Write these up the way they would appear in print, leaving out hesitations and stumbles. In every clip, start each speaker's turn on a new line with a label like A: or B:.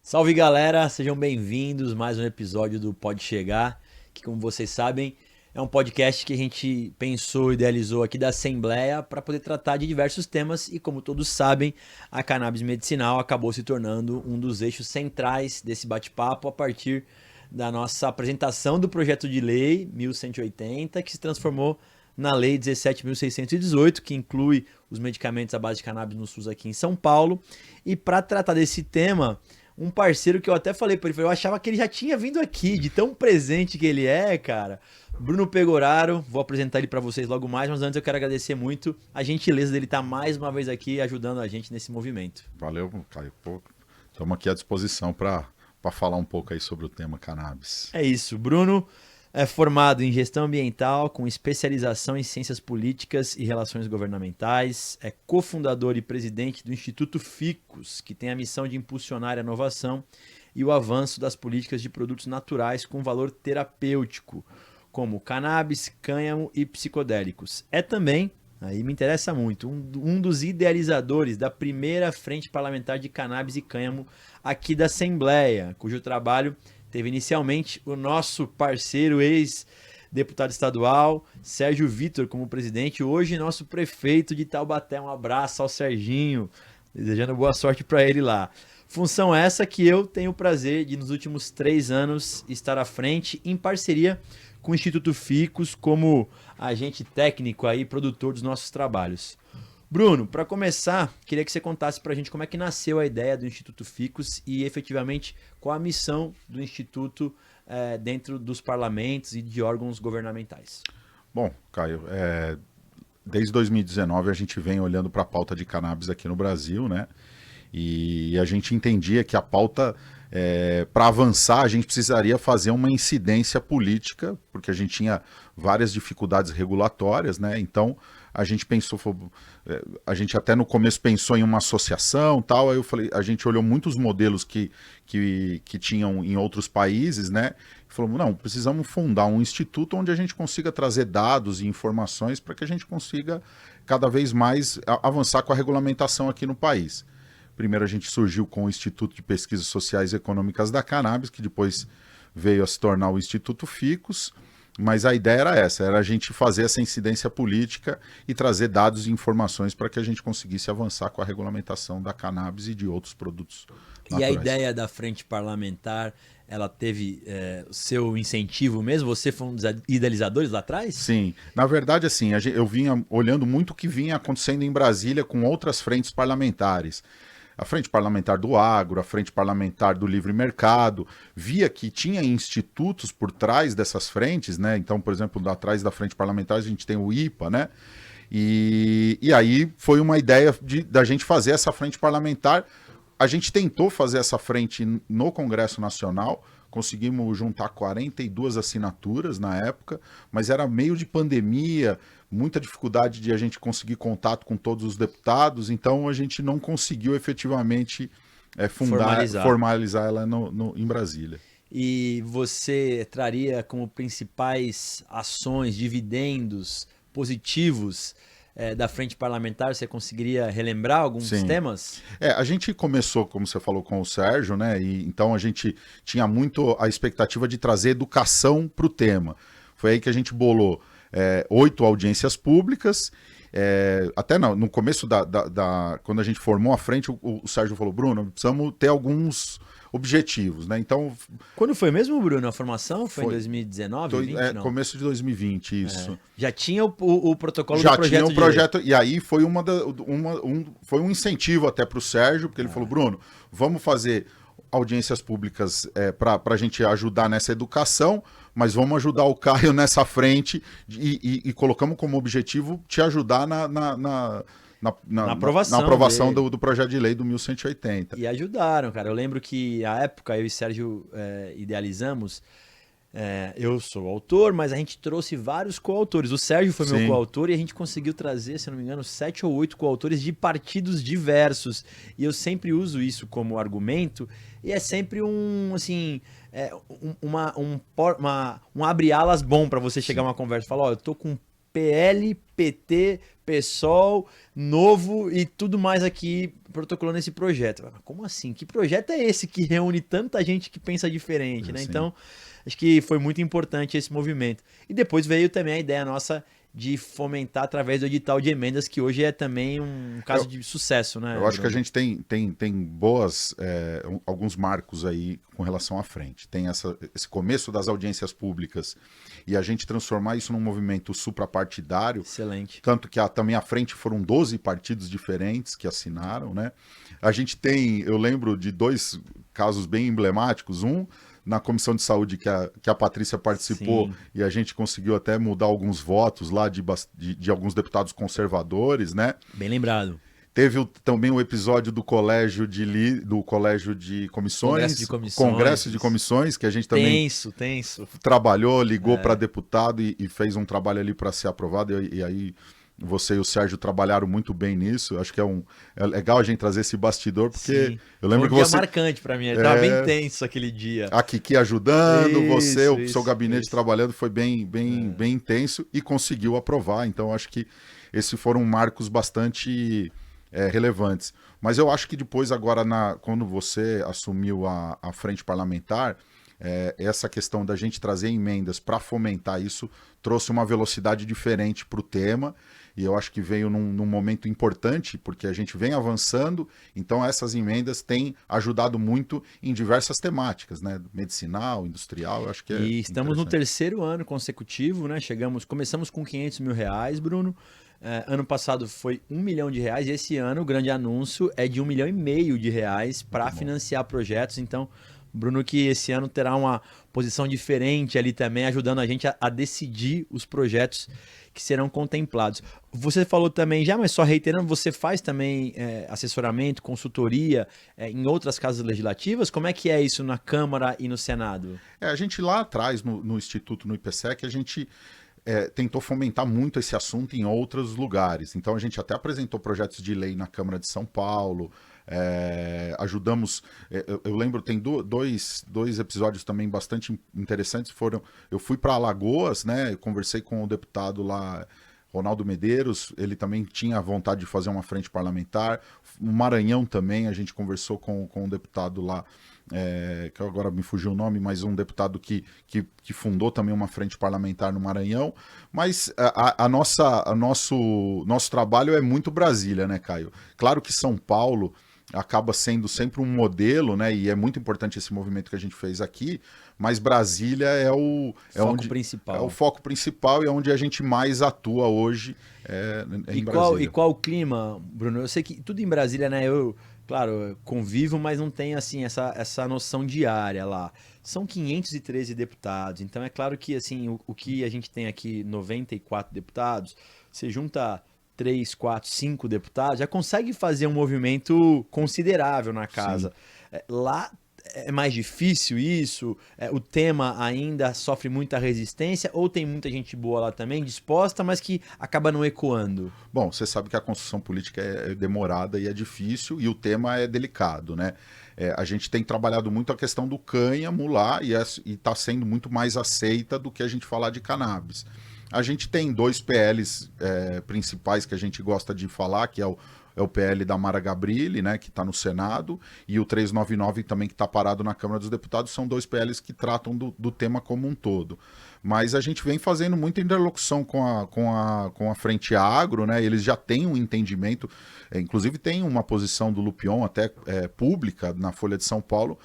A: Salve galera, sejam bem-vindos a mais um episódio do Pode Chegar, que como vocês sabem é um podcast que a gente pensou, idealizou aqui da Assembleia para poder tratar de diversos temas e como todos sabem, a cannabis medicinal acabou se tornando um dos eixos centrais desse bate-papo a partir da nossa apresentação do projeto de lei 1180, que se transformou na lei 17.618, que inclui os medicamentos à base de cannabis no SUS aqui em São Paulo. E para tratar desse tema, um parceiro que eu até falei para ele, eu achava que ele já tinha vindo aqui, de tão presente que ele é, cara. Bruno Pegoraro, vou apresentar ele para vocês logo mais, mas antes eu quero agradecer muito a gentileza dele estar mais uma vez aqui ajudando a gente nesse movimento.
B: Valeu, Caio. Estamos aqui à disposição para falar um pouco aí sobre o tema cannabis.
A: É isso, Bruno é formado em gestão ambiental com especialização em ciências políticas e relações governamentais, é cofundador e presidente do Instituto Ficus, que tem a missão de impulsionar a inovação e o avanço das políticas de produtos naturais com valor terapêutico, como cannabis, cânhamo e psicodélicos. É também, aí me interessa muito, um dos idealizadores da primeira frente parlamentar de cannabis e cânhamo aqui da Assembleia, cujo trabalho teve inicialmente o nosso parceiro, ex-deputado estadual, Sérgio Vitor, como presidente, hoje nosso prefeito de Taubaté. Um abraço ao Serginho, desejando boa sorte para ele lá. Função essa que eu tenho o prazer de, nos últimos 3 anos, estar à frente, em parceria com o Instituto Ficus, como agente técnico aí, produtor dos nossos trabalhos. Bruno, para começar, queria que você contasse para a gente como é que nasceu a ideia do Instituto Ficus e efetivamente qual a missão do Instituto dentro dos parlamentos e de órgãos governamentais.
B: Bom, Caio, desde 2019 a gente vem olhando para a pauta de cannabis aqui no Brasil, né? E a gente entendia que a pauta, para avançar, a gente precisaria fazer uma incidência política, porque a gente tinha várias dificuldades regulatórias, né? Então a gente pensou, a gente até no começo pensou em uma associação, tal. Aí eu falei, a gente olhou muitos modelos que tinham em outros países, né? E falou, não, precisamos fundar um instituto onde a gente consiga trazer dados e informações para que a gente consiga cada vez mais avançar com a regulamentação aqui no país. Primeiro a gente surgiu com o Instituto de Pesquisas Sociais e Econômicas da Cannabis, que depois veio a se tornar o Instituto Ficus, mas a ideia era essa, era a gente fazer essa incidência política e trazer dados e informações para que a gente conseguisse avançar com a regulamentação da cannabis e de outros produtos naturais.
A: E a ideia da frente parlamentar, ela teve o seu incentivo mesmo? Você foi um dos idealizadores lá atrás?
B: Sim, na verdade assim, eu vinha olhando muito o que vinha acontecendo em Brasília com outras frentes parlamentares. A frente parlamentar do agro, a frente parlamentar do livre mercado, via que tinha institutos por trás dessas frentes, né? Então, por exemplo, atrás da frente parlamentar a gente tem o IPA, né? E aí foi uma ideia da gente fazer essa frente parlamentar. A gente tentou fazer essa frente no Congresso Nacional, conseguimos juntar 42 assinaturas na época, mas era meio de pandemia, muita dificuldade de a gente conseguir contato com todos os deputados, então a gente não conseguiu efetivamente formalizar ela em Brasília.
A: E você traria como principais ações, dividendos positivos da frente parlamentar? Você conseguiria relembrar alguns temas?
B: A gente começou, como você falou, com o Sérgio, né? E então a gente tinha muito a expectativa de trazer educação para o tema. Foi aí que a gente bolou 8 audiências públicas. Até no começo quando a gente formou a frente, o Sérgio falou, Bruno, precisamos ter alguns objetivos, né? Então,
A: quando foi mesmo, Bruno, a formação? Foi em 2019, 2020, não?
B: Começo de 2020, isso.
A: Já tinha o protocolo
B: já
A: do projeto
B: tinha o projeto, e aí foi foi um incentivo até para o Sérgio, porque ele falou, Bruno, vamos fazer audiências públicas para a gente ajudar nessa educação, mas vamos ajudar o Caio nessa frente e colocamos como objetivo te ajudar na aprovação do projeto de lei do 1180.
A: E ajudaram, cara. Eu lembro que, à época, eu e Sérgio idealizamos. Eu sou autor, mas a gente trouxe vários coautores. O Sérgio foi meu coautor e a gente conseguiu trazer, se não me engano, 7 ou 8 coautores de partidos diversos. E eu sempre uso isso como argumento. E é sempre um abre-alas bom para você chegar a uma conversa e falar, eu tô com PL, PT, PSOL, Novo e tudo mais aqui protocolando esse projeto. Mas como assim? Que projeto é esse que reúne tanta gente que pensa diferente, né?
B: Sim.
A: Então, acho que foi muito importante esse movimento. E depois veio também a ideia nossa de fomentar através do edital de emendas, que hoje é também um caso de sucesso, né?
B: Eu acho que a
A: Bruno?
B: gente tem boas, alguns marcos aí com relação à frente. Tem esse começo das audiências públicas e a gente transformar isso num movimento suprapartidário,
A: Excelente.
B: tanto que também à frente foram 12 partidos diferentes que assinaram, né? A gente tem, eu lembro de dois casos bem emblemáticos, um na Comissão de Saúde que a Patrícia participou.
A: Sim.
B: E a gente conseguiu até mudar alguns votos lá de alguns deputados conservadores, né?
A: Bem lembrado.
B: Teve também o episódio do colégio do colégio de comissões, Congresso de Comissões, que a gente também
A: Tenso.
B: trabalhou, ligou para deputado e fez um trabalho ali para ser aprovado. E aí você e o Sérgio trabalharam muito bem nisso. Acho que é legal a gente trazer esse bastidor, porque
A: Sim.
B: eu lembro
A: Foi um
B: que
A: dia marcante para mim, estava bem tenso aquele dia.
B: A Kiki ajudando, o seu gabinete
A: isso.
B: trabalhando, foi bem intenso e conseguiu aprovar. Então, acho que esses foram marcos bastante relevantes. Mas eu acho que depois, agora, quando você assumiu a frente parlamentar, essa questão da gente trazer emendas para fomentar isso trouxe uma velocidade diferente para o tema. E eu acho que veio num momento importante, porque a gente vem avançando, então essas emendas têm ajudado muito em diversas temáticas, né? Medicinal, industrial, eu acho que
A: E estamos no terceiro ano consecutivo, né? Começamos com R$500 mil, Bruno. Ano passado foi R$1 milhão e esse ano o grande anúncio é de R$1,5 milhão para financiar projetos. Então, Bruno, que esse ano terá uma posição diferente ali também, ajudando a gente a decidir os projetos que serão contemplados. Você falou também já, mas só reiterando, você faz também assessoramento, consultoria em outras casas legislativas? Como é que é isso na Câmara e no Senado?
B: A gente lá atrás, no Instituto, no IPSEC, a gente tentou fomentar muito esse assunto em outros lugares. Então a gente até apresentou projetos de lei na Câmara de São Paulo, ajudamos, eu lembro, tem dois episódios também bastante interessantes, eu fui para Alagoas, né, eu conversei com o deputado lá, Ronaldo Medeiros, ele também tinha vontade de fazer uma frente parlamentar. No Maranhão também, a gente conversou com um deputado lá, que agora me fugiu o nome, mas um deputado que fundou também uma frente parlamentar no Maranhão. Mas nosso trabalho é muito Brasília, né, Caio? Claro que São Paulo acaba sendo sempre um modelo, né? E é muito importante esse movimento que a gente fez aqui, mas Brasília é o foco principal e é onde a gente mais atua hoje em Brasília.
A: E qual o clima, Bruno? Eu sei que tudo em Brasília, né? Claro, convivo, mas não tenho assim essa noção diária lá. São 513 deputados, então é claro que assim o que a gente tem aqui, 94 deputados, você junta 3, 4, 5 deputados, já consegue fazer um movimento considerável na casa. Lá é mais difícil isso? O tema ainda sofre muita resistência? Ou tem muita gente boa lá também, disposta, mas que acaba não ecoando?
B: Bom, você sabe que a construção política é demorada e é difícil, e o tema é delicado, né? A gente tem trabalhado muito a questão do cânhamo lá e está sendo muito mais aceita do que a gente falar de cannabis. A gente tem dois PLs principais que a gente gosta de falar, que é o PL da Mara Gabrilli, né, que está no Senado, e o 399 também que está parado na Câmara dos Deputados. São dois PLs que tratam do tema como um todo. Mas a gente vem fazendo muita interlocução com a Frente Agro, né? Eles já têm um entendimento, inclusive tem uma posição do Lupion até pública na Folha de São Paulo.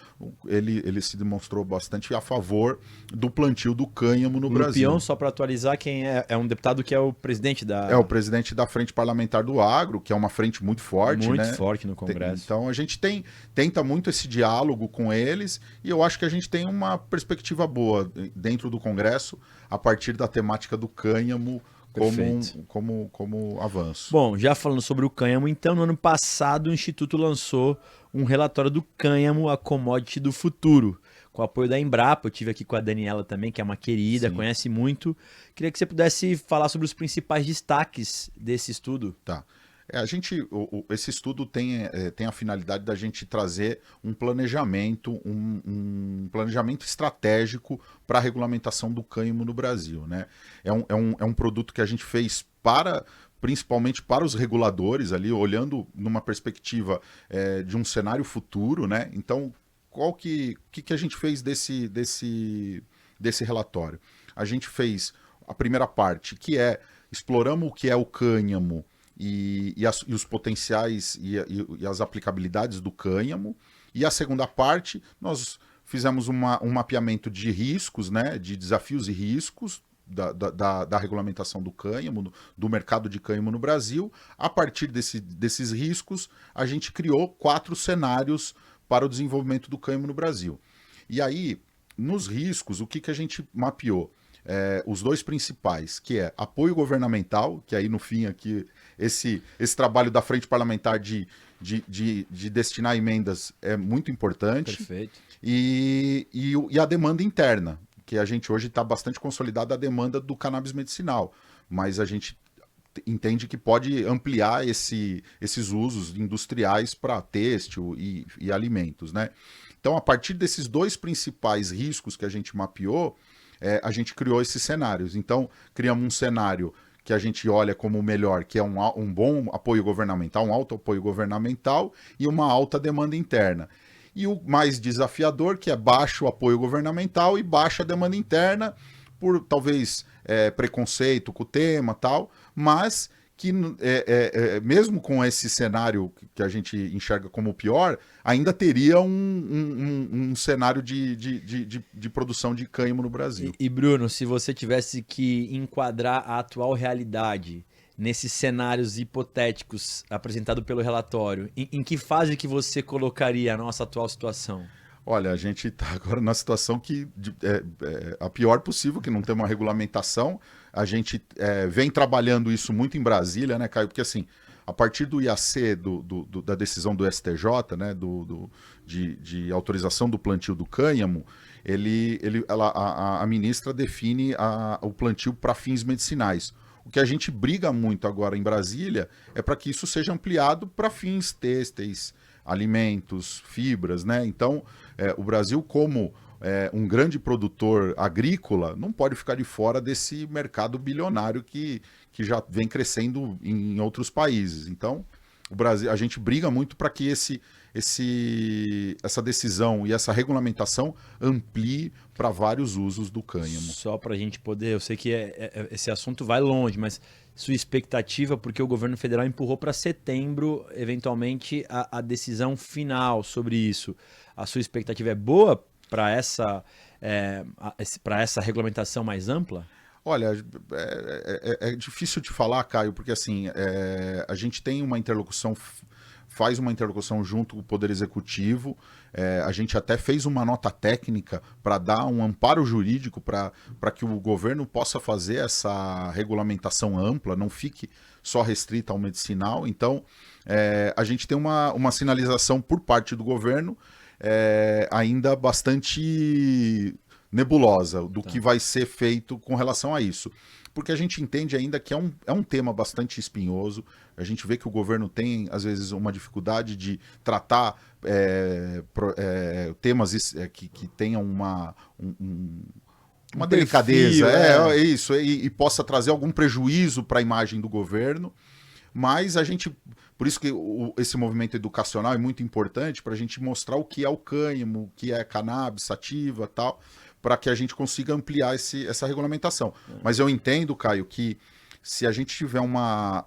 B: Ele se demonstrou bastante a favor do plantio do cânhamo no Brasil.
A: Lupion, só para atualizar, quem é um deputado que é o presidente da...
B: É o presidente da Frente Parlamentar do Agro, que é uma frente muito forte,
A: muito
B: né?
A: forte no Congresso.
B: Então a gente tenta muito esse diálogo com eles, e eu acho que a gente tem uma perspectiva boa dentro do Congresso a partir da temática do cânhamo como avanço.
A: Bom, já falando sobre o cânhamo, então no ano passado o Instituto lançou um relatório do cânhamo, a commodity do futuro, com o apoio da Embrapa. Eu tive aqui com a Daniela também, que é uma querida, sim, conhece muito. Queria que você pudesse falar sobre os principais destaques desse estudo.
B: Tá. Esse estudo tem a finalidade da gente trazer um planejamento, um planejamento estratégico para a regulamentação do cânhamo no Brasil, né? É um produto que a gente fez principalmente para os reguladores ali, olhando numa perspectiva de um cenário futuro, né? Então, que a gente fez desse relatório? A gente fez a primeira parte, que exploramos o que é o cânhamo e os potenciais e as aplicabilidades do cânhamo. E a segunda parte, nós fizemos um mapeamento de riscos, né, de desafios e riscos da regulamentação do cânhamo, do mercado de cânhamo no Brasil. A partir desses riscos, a gente criou 4 cenários para o desenvolvimento do cânhamo no Brasil. E aí, nos riscos, o que a gente mapeou? Os 2 principais, que é apoio governamental, que aí no fim aqui esse trabalho da frente parlamentar de destinar emendas é muito importante.
A: Perfeito.
B: E a demanda interna, que a gente hoje está bastante consolidada a demanda do cannabis medicinal, mas a gente entende que pode ampliar esses usos industriais para têxtil e alimentos, né? Então, a partir desses 2 principais riscos que a gente mapeou, a gente criou esses cenários. Então, criamos um cenário que a gente olha como o melhor, que é um bom apoio governamental, um alto apoio governamental e uma alta demanda interna. E o mais desafiador, que é baixo apoio governamental e baixa demanda interna, por talvez preconceito com o tema e tal, mas que mesmo com esse cenário que a gente enxerga como o pior, ainda teria um cenário de produção de cânhamo no Brasil.
A: E Bruno, se você tivesse que enquadrar a atual realidade nesses cenários hipotéticos apresentados pelo relatório, em que fase que você colocaria a nossa atual situação?
B: Olha, a gente está agora numa situação que a pior possível, que não tem uma regulamentação. A gente vem trabalhando isso muito em Brasília, né, Caio? Porque assim, a partir do IAC, da decisão do STJ, né, de autorização do plantio do cânhamo, a ministra define o plantio para fins medicinais. O que a gente briga muito agora em Brasília é para que isso seja ampliado para fins têxteis, alimentos, fibras, né? Então, o Brasil, como um grande produtor agrícola, não pode ficar de fora desse mercado bilionário que já vem crescendo em outros países. Então, o Brasil, a gente briga muito para que essa decisão e essa regulamentação amplie para vários usos do cânhamo.
A: Só para a gente poder, eu sei que esse assunto vai longe, mas sua expectativa, porque o governo federal empurrou para setembro, eventualmente, a decisão final sobre isso. A sua expectativa é boa para essa regulamentação mais ampla?
B: Olha, é difícil de falar, Caio, porque assim, a gente tem uma interlocução, faz uma interlocução junto com o Poder Executivo, a gente até fez uma nota técnica para dar um amparo jurídico para que o governo possa fazer essa regulamentação ampla, não fique só restrita ao medicinal. Então, a gente tem uma sinalização por parte do governo ainda bastante nebulosa do que vai ser feito com relação a isso. Porque a gente entende ainda que é um tema bastante espinhoso. A gente vê que o governo tem, às vezes, uma dificuldade de tratar temas que tenham uma delicadeza, isso, e possa trazer algum prejuízo para a imagem do governo. Mas por isso que esse movimento educacional é muito importante para a gente mostrar o que é o cânhamo, o que é cannabis, sativa e tal, para que a gente consiga ampliar essa regulamentação. Mas eu entendo, Caio, que se a gente tiver uma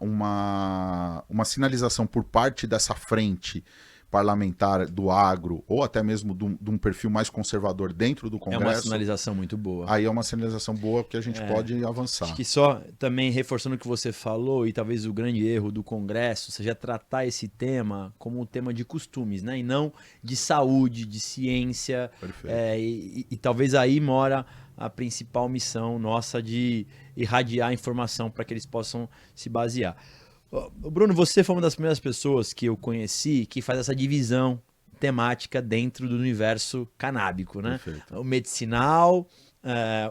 B: sinalização por parte dessa frente parlamentar do agro, ou até mesmo de um perfil mais conservador dentro do Congresso...
A: É uma sinalização muito boa.
B: Aí é uma sinalização boa que a gente pode avançar.
A: Acho que só também reforçando o que você falou, e talvez o grande erro do Congresso seja tratar esse tema como um tema de costumes, né? E não de saúde, de ciência.
B: Perfeito.
A: E talvez aí mora a principal missão nossa de irradiar informação para que eles possam se basear. Bruno, você foi uma das primeiras pessoas que eu conheci que faz essa divisão temática dentro do universo canábico, né?
B: Perfeito.
A: O medicinal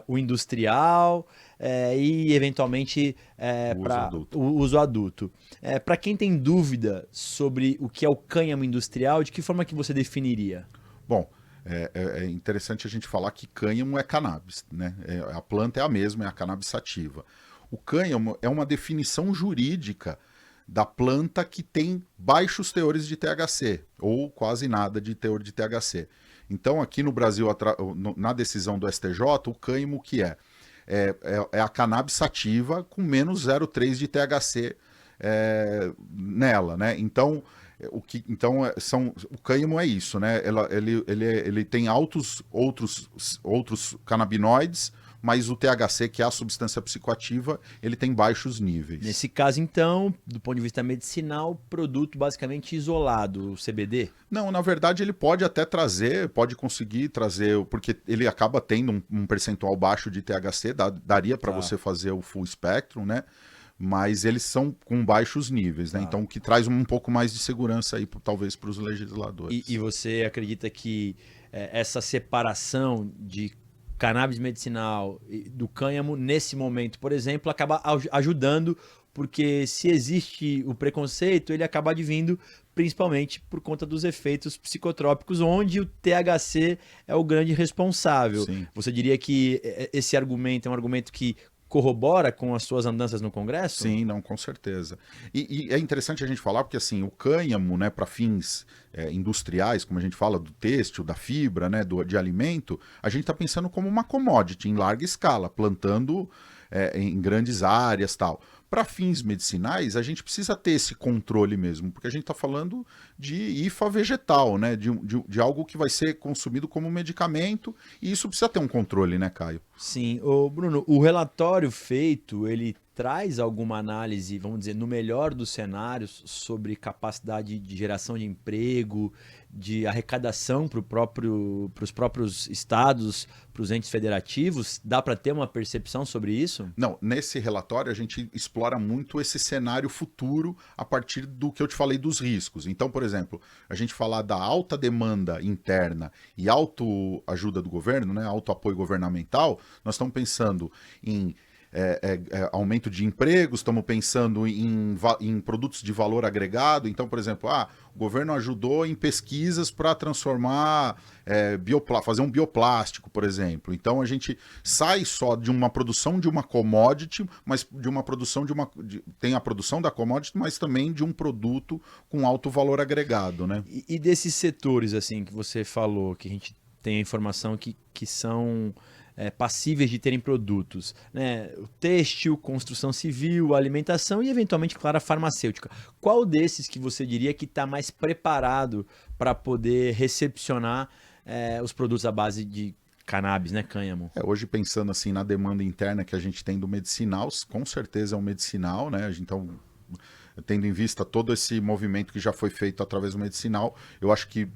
A: o industrial e, eventualmente, para o uso adulto. Para quem tem dúvida sobre o que é o cânhamo industrial, de que forma que você definiria?
B: Bom, é interessante a gente falar que cânhamo é cannabis, né? A planta é a mesma, é a cannabis sativa. O cânhamo é uma definição jurídica da planta que tem baixos teores de THC, ou quase nada de teor de THC. Então, aqui no Brasil, na decisão do STJ, o cânhamo que é a cannabis sativa com menos 0,3 de THC nela, né? Então, o cânhamo é isso, né? Ele tem outros canabinoides, mas o THC, que é a substância psicoativa, ele tem baixos níveis.
A: Nesse caso, então, do ponto de vista medicinal, produto basicamente isolado, o CBD?
B: Não, na verdade ele pode até pode conseguir trazer, porque ele acaba tendo um percentual baixo de THC, daria para você fazer o full spectrum, né? Mas eles são com baixos níveis, né? Então, o que traz um pouco mais de segurança aí, talvez, para os legisladores.
A: E você acredita que essa separação de cannabis medicinal e do cânhamo, nesse momento, por exemplo, acaba ajudando, porque se existe o preconceito, ele acaba advindo principalmente por conta dos efeitos psicotrópicos, onde o THC é o grande responsável.
B: Sim.
A: Você diria que esse argumento é um argumento que corrobora com as suas andanças no Congresso?
B: Sim, não, com certeza. E é interessante a gente falar, porque assim, o cânhamo, né, para fins industriais, como a gente fala, do têxtil, da fibra, né, de alimento, a gente está pensando como uma commodity em larga escala, plantando em grandes áreas, tal. Para fins medicinais, a gente precisa ter esse controle mesmo, porque a gente está falando de IFA vegetal, né? De algo que vai ser consumido como medicamento, e isso precisa ter um controle, né, Caio?
A: Sim. Ô, Bruno, o relatório feito, ele traz alguma análise, vamos dizer, no melhor dos cenários, sobre capacidade de geração de emprego, de arrecadação para os próprios estados, para os entes federativos? Dá para ter uma percepção sobre isso?
B: Não, nesse relatório a gente explora muito esse cenário futuro a partir do que eu te falei dos riscos. Então, por exemplo, a gente falar da alta demanda interna e autoajuda do governo, né, autoapoio governamental, nós estamos pensando em aumento de empregos, estamos pensando em produtos de valor agregado. Então, por exemplo, o governo ajudou em pesquisas para transformar, fazer um bioplástico, por exemplo. Então, a gente sai só de uma produção de uma commodity, mas de uma produção tem a produção da commodity, mas também de um produto com alto valor agregado, né?
A: E desses setores, assim, que você falou, que a gente tem a informação que são passíveis de terem produtos, né? O têxtil, construção civil, alimentação e, eventualmente, claro, a farmacêutica. Qual desses que você diria que está mais preparado para poder recepcionar os produtos à base de cannabis, né, cânhamo?
B: Hoje, pensando assim na demanda interna que a gente tem do medicinal, com certeza é um medicinal, né? Então, tendo em vista todo esse movimento que já foi feito através do medicinal, eu acho que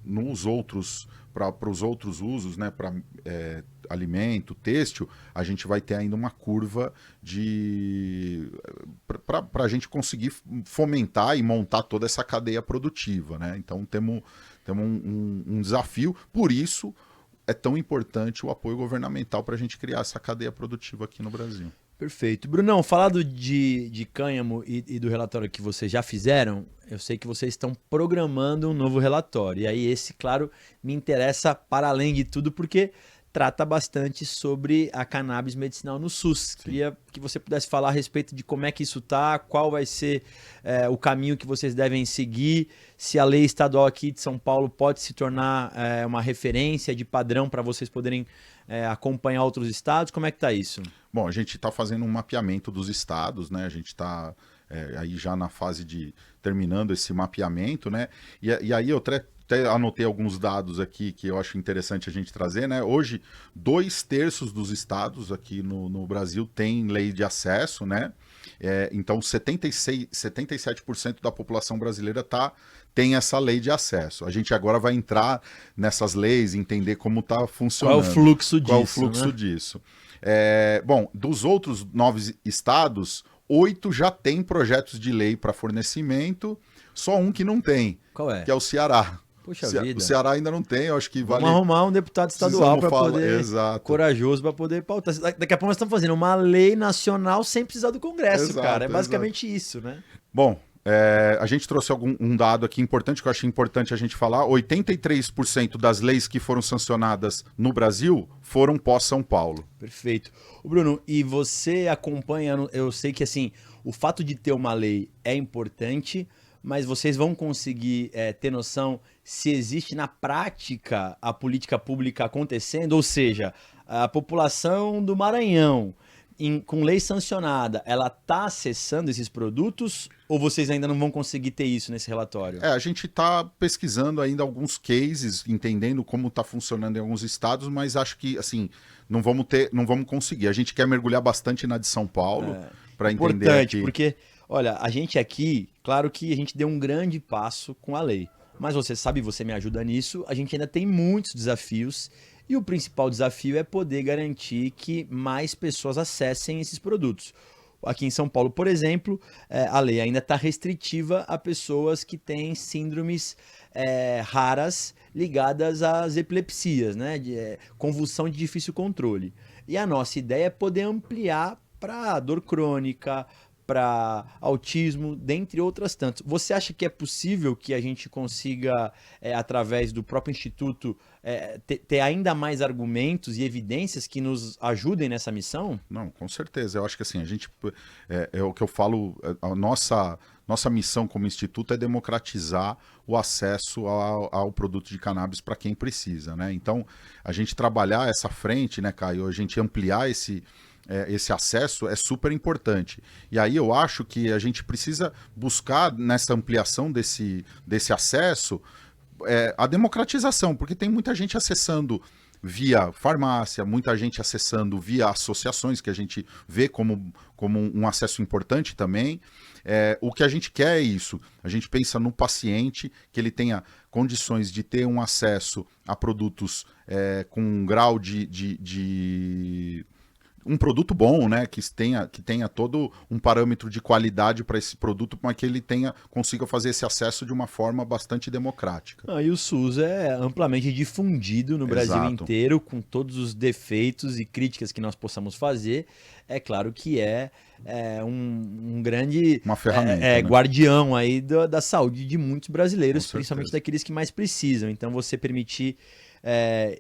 B: para os outros usos, né, para alimento, têxtil, a gente vai ter ainda uma curva para a gente conseguir fomentar e montar toda essa cadeia produtiva, né? Então temos um desafio, por isso é tão importante o apoio governamental para a gente criar essa cadeia produtiva aqui no Brasil.
A: Perfeito. Brunão, falado de cânhamo e do relatório que vocês já fizeram, eu sei que vocês estão programando um novo relatório. E aí esse, claro, me interessa para além de tudo, porque trata bastante sobre a cannabis medicinal no SUS.
B: Sim.
A: Queria que você pudesse falar a respeito de como é que isso está, qual vai ser o caminho que vocês devem seguir, se a lei estadual aqui de São Paulo pode se tornar uma referência de padrão para vocês poderem acompanhar outros estados. Como é que está isso?
B: Bom, a gente está fazendo um mapeamento dos estados, né? A gente está aí já na fase de terminando esse mapeamento, né? E aí eu até anotei alguns dados aqui que eu acho interessante a gente trazer, né? Hoje, 2/3 dos estados aqui no Brasil têm lei de acesso, né? Então, 77% da população brasileira tem essa lei de acesso. A gente agora vai entrar nessas leis, entender como está funcionando.
A: Qual é o fluxo disso?
B: Qual é o fluxo disso? Bom, dos outros 9 estados, 8 já têm projetos de lei para fornecimento, só um que não tem.
A: Qual é?
B: Que é o Ceará.
A: Puxa vida.
B: O Ceará ainda não tem, eu acho que vale...
A: Vamos arrumar um deputado estadual para poder...
B: Exato.
A: Corajoso para poder pautar. Daqui a pouco nós estamos fazendo uma lei nacional sem precisar do Congresso,
B: Exato,
A: cara. É basicamente isso, né?
B: Bom, a gente trouxe um dado aqui importante, que eu achei importante a gente falar. 83% das leis que foram sancionadas no Brasil foram pós-São Paulo.
A: Perfeito. Bruno, e você acompanha, eu sei que assim, o fato de ter uma lei é importante, mas vocês vão conseguir ter noção se existe na prática a política pública acontecendo, ou seja, a população do Maranhão, com lei sancionada, ela está acessando esses produtos ou vocês ainda não vão conseguir ter isso nesse relatório?
B: A gente está pesquisando ainda alguns cases, entendendo como está funcionando em alguns estados, mas acho que assim não vamos conseguir. A gente quer mergulhar bastante na de São Paulo para entender.
A: Importante, porque olha, a gente aqui, claro que a gente deu um grande passo com a lei, mas você sabe, você me ajuda nisso, a gente ainda tem muitos desafios. E o principal desafio é poder garantir que mais pessoas acessem esses produtos. Aqui em São Paulo, por exemplo, a lei ainda está restritiva a pessoas que têm síndromes raras ligadas às epilepsias, né? Convulsão de difícil controle. E a nossa ideia é poder ampliar para dor crônica, para autismo, dentre outras tantas. Você acha que é possível que a gente consiga, através do próprio Instituto, ter ainda mais argumentos e evidências que nos ajudem nessa missão?
B: Não, com certeza. Eu acho que assim, a gente, é o que eu falo, a nossa missão como Instituto é democratizar o acesso ao produto de cannabis para quem precisa, né? Então, a gente trabalhar essa frente, né, Caio, a gente ampliar esse acesso é super importante. E aí eu acho que a gente precisa buscar nessa ampliação desse acesso a democratização, porque tem muita gente acessando via farmácia, muita gente acessando via associações, que a gente vê como um acesso importante também. O que a gente quer é isso. A gente pensa no paciente, que ele tenha condições de ter um acesso a produtos com um grau de um produto bom, né, que tenha todo um parâmetro de qualidade para esse produto, mas que ele consiga fazer esse acesso de uma forma bastante democrática.
A: E o SUS é amplamente difundido no Brasil inteiro, com todos os defeitos e críticas que nós possamos fazer. É claro que um grande
B: uma ferramenta, né?
A: guardião aí da saúde de muitos brasileiros, principalmente daqueles que mais precisam. Então, você permitir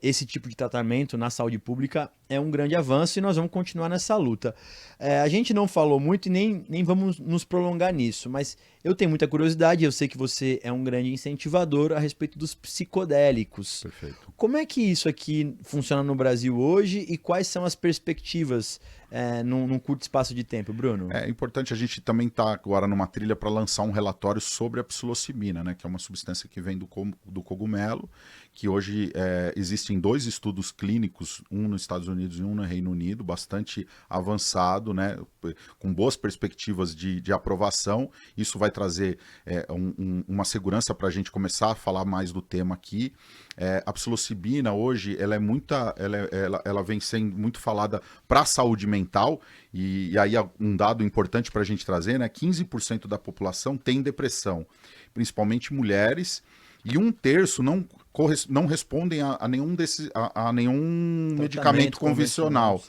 A: esse tipo de tratamento na saúde pública é um grande avanço e nós vamos continuar nessa luta. A gente não falou muito e nem vamos nos prolongar nisso, mas eu tenho muita curiosidade, eu sei que você é um grande incentivador a respeito dos psicodélicos.
B: Perfeito.
A: Como é que isso aqui funciona no Brasil hoje e quais são as perspectivas num curto espaço de tempo, Bruno?
B: É importante, a gente também está agora numa trilha para lançar um relatório sobre a psilocibina, né, que é uma substância que vem do cogumelo, que hoje existem 2 estudos clínicos, um nos Estados Unidos e um no Reino Unido, bastante avançado, né, com boas perspectivas de aprovação. Isso vai trazer uma segurança para a gente começar a falar mais do tema aqui. A psilocibina hoje ela vem sendo muito falada para a saúde mental, e aí um dado importante para a gente trazer, né, 15% da população tem depressão, principalmente mulheres, e 1/3 não respondem a nenhum medicamento convencional.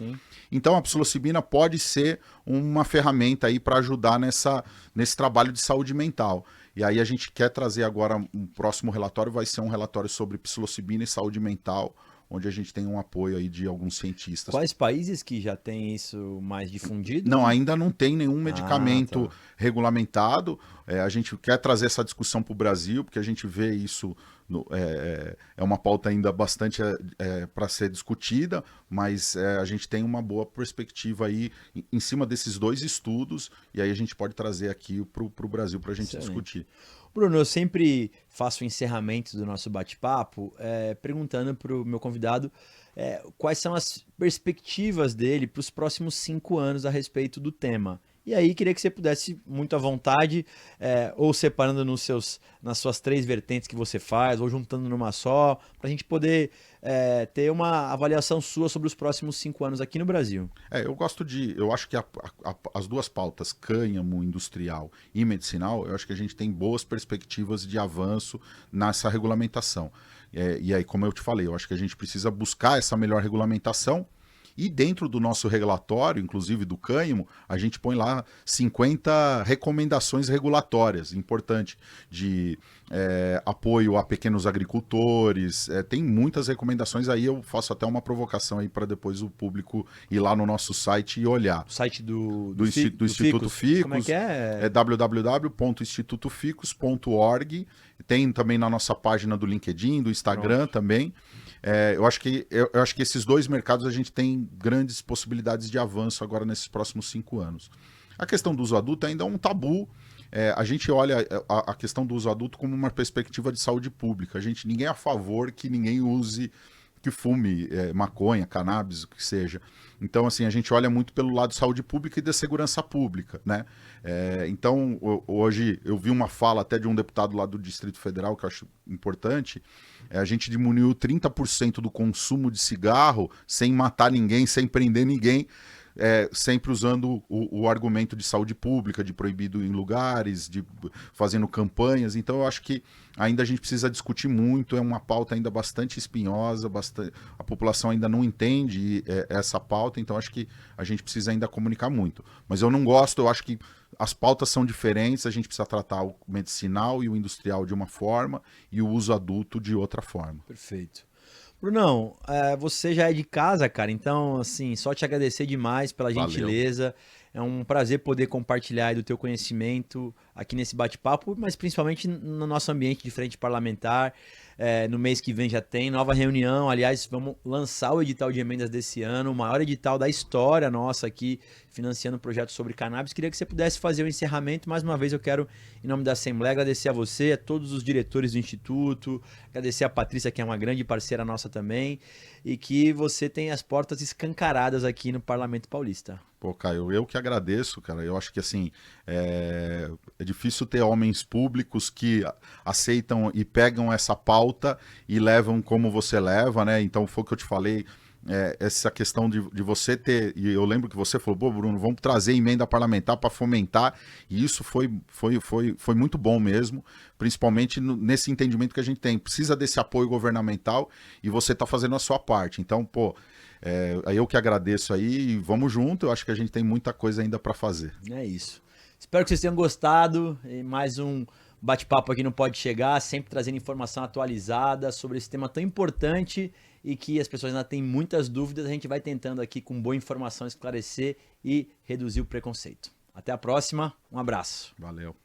B: Então a psilocibina pode ser uma ferramenta aí para ajudar nesse trabalho de saúde mental. E aí a gente quer trazer agora, um próximo relatório vai ser um relatório sobre psilocibina e saúde mental, onde a gente tem um apoio aí de alguns cientistas.
A: Quais países que já tem isso mais difundido?
B: Não, ainda não tem nenhum medicamento regulamentado. A gente quer trazer essa discussão para o Brasil, porque a gente vê isso, é uma pauta ainda bastante para ser discutida, mas a gente tem uma boa perspectiva aí em cima desses 2 estudos, e aí a gente pode trazer aqui para o Brasil para a gente discutir.
A: Bruno, eu sempre faço o encerramento do nosso bate-papo perguntando para o meu convidado quais são as perspectivas dele para os próximos 5 anos a respeito do tema. E aí queria que você pudesse, muito à vontade, ou separando nas suas 3 vertentes que você faz, ou juntando numa só, para a gente poder ter uma avaliação sua sobre os próximos 5 anos aqui no Brasil.
B: Eu acho que as duas pautas, cânhamo industrial e medicinal, eu acho que a gente tem boas perspectivas de avanço nessa regulamentação. E aí, como eu te falei, eu acho que a gente precisa buscar essa melhor regulamentação. E dentro do nosso regulatório, inclusive do cânhamo, a gente põe lá 50 recomendações regulatórias, importante, de apoio a pequenos agricultores. Tem muitas recomendações aí, eu faço até uma provocação aí para depois o público ir lá no nosso site e olhar.
A: O site do
B: Instituto Ficus.
A: Como é que é?
B: É www.institutoficus.org. Tem também na nossa página do LinkedIn, do Instagram também. Eu acho que esses 2 mercados a gente tem grandes possibilidades de avanço agora nesses próximos 5 anos. A questão do uso adulto ainda é um tabu. A gente olha a questão do uso adulto como uma perspectiva de saúde pública. Ninguém é a favor que ninguém que fume maconha, cannabis, o que seja. Então, assim, a gente olha muito pelo lado de saúde pública e da segurança pública, né? Então, hoje eu vi uma fala até de um deputado lá do Distrito Federal, que eu acho importante, a gente diminuiu 30% do consumo de cigarro sem matar ninguém, sem prender ninguém, sempre usando o argumento de saúde pública, de proibido em lugares, fazendo campanhas. Então eu acho que ainda a gente precisa discutir muito, é uma pauta ainda bastante espinhosa, a população ainda não entende essa pauta, então acho que a gente precisa ainda comunicar muito. Mas eu acho que as pautas são diferentes, a gente precisa tratar o medicinal e o industrial de uma forma e o uso adulto de outra forma.
A: Perfeito. Brunão, você já é de casa, cara, então, assim, só te agradecer demais pela gentileza. É um prazer poder compartilhar aí do teu conhecimento aqui nesse bate-papo, mas principalmente no nosso ambiente de frente parlamentar. No mês que vem já tem nova reunião. Aliás, vamos lançar o edital de emendas desse ano, o maior edital da história nossa aqui, financiando projetos sobre cannabis. Queria que você pudesse fazer o encerramento. Mais uma vez eu quero, em nome da Assembleia, agradecer a você, a todos os diretores do Instituto, agradecer a Patrícia, que é uma grande parceira nossa também, e que você tenha as portas escancaradas aqui no Parlamento Paulista.
B: Pô, Caio, eu que agradeço, cara. Eu acho que assim é difícil ter homens públicos que aceitam e pegam essa pauta e levam como você leva, né? Então foi o que eu te falei. Essa questão de você ter, e eu lembro que você falou, pô, Bruno, vamos trazer emenda parlamentar para fomentar, e isso foi muito bom mesmo, principalmente nesse entendimento que a gente tem, precisa desse apoio governamental e você está fazendo a sua parte. Então, pô, eu que agradeço aí, e vamos junto, eu acho que a gente tem muita coisa ainda para fazer.
A: É isso. Espero que vocês tenham gostado, e mais um bate-papo aqui no Pode Chegar, sempre trazendo informação atualizada sobre esse tema tão importante e que as pessoas ainda têm muitas dúvidas. A gente vai tentando aqui com boa informação esclarecer e reduzir o preconceito. Até a próxima, um abraço.
B: Valeu.